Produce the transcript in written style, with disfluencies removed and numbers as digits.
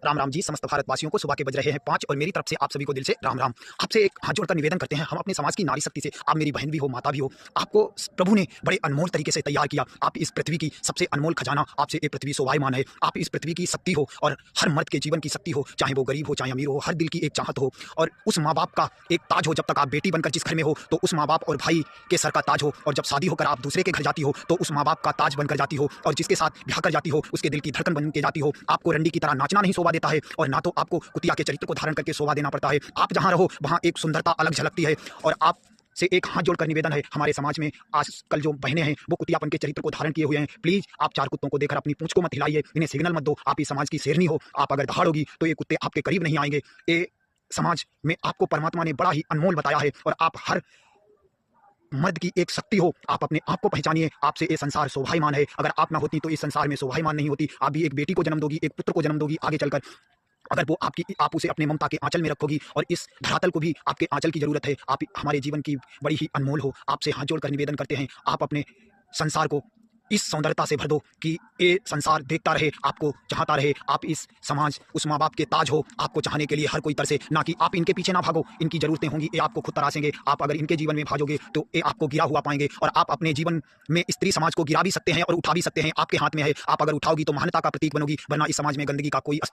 राम राम जी। समस्त भारतवासियों को सुबह के बज रहे हैं 5 और मेरी तरफ से आप सभी को दिल से राम राम। आपसे एक हाथ जोड़कर निवेदन करते हैं, हम अपने समाज की नारी शक्ति से, आप मेरी बहन भी हो, माता भी हो, आपको प्रभु ने बड़े अनमोल तरीके से तैयार किया। आप इस पृथ्वी की सबसे अनमोल खजाना, आपसे ये पृथ्वी शोभायमान है। आप इस पृथ्वी की शक्ति हो और हर मर्द के जीवन की शक्ति हो, चाहे वो गरीब हो चाहे अमीर हो, हर दिल की एक चाहत हो और उस माँ बाप का एक ताज हो। जब तक आप बेटी बनकर जिस घर में हो तो उस माँ बाप और भाई के सर का ताज हो, और जब शादी होकर आप दूसरे के घर जाती हो तो उस माँ बाप का ताज बनकर जाती हो, और जिसके साथ ब्याह कर जाती हो उसके दिल की धड़कन बन के जाती हो। आपको रंडी की तरह नाचना नहीं शोभा देता है और ना तो आपको कुतिया के चरित्र को धारण करके शोभा देना पड़ता है। आप जहाँ रहो वहाँ एक सुंदरता अलग झलकती है। और आप से एक हाथ जोड़कर निवेदन है, हमारे समाज में आजकल जो बहनें हैं वो कुतियापन के चरित्र को धारण किए हुए हैं। प्लीज आप चार कुत्तों को देखकर अपनी पूंछ को मत हिलाइए, इन्हें सिग्नल मत दो। आप इस समाज की शेरनी हो, आप अगर दहाड़ोगी तो ये कुत्ते आपके करीब नहीं आएंगे। ये समाज में आपको परमात्मा ने बड़ा ही अनमोल बताया है और आप हर मर्द की एक शक्ति हो। आप अपने आप को पहचानिए, आपसे ये संसार शोभायमान है। अगर आप ना होती तो इस संसार में शोभायमान नहीं होती। आप भी एक बेटी को जन्म दोगी, एक पुत्र को जन्म दोगी आगे चलकर। अगर वो आप उसे अपने ममता के आंचल में रखोगी, और इस धरातल को भी आपके आंचल की जरूरत है। आप हमारे जीवन की बड़ी ही अनमोल हो। आपसे हाथ जोड़कर निवेदन करते हैं, आप अपने संसार को इस सौंदर्यता से भर दो कि ये संसार देखता रहे, आपको चाहता रहे। आप इस समाज उस माँ बाप के ताज हो, आपको चाहने के लिए हर कोई तरसे। ना कि आप इनके पीछे ना भागो, इनकी जरूरतें होंगी ये आपको खुद तरासेंगे। आप अगर इनके जीवन में भागोगे तो ये आपको गिरा हुआ पाएंगे। और आप अपने जीवन में स्त्री समाज को गिरा भी सकते हैं और उठा भी सकते हैं, आपके हाथ में है। आप अगर उठाओगी तो महानता का प्रतीक बनोगी, वरना इस समाज में गंदगी का कोई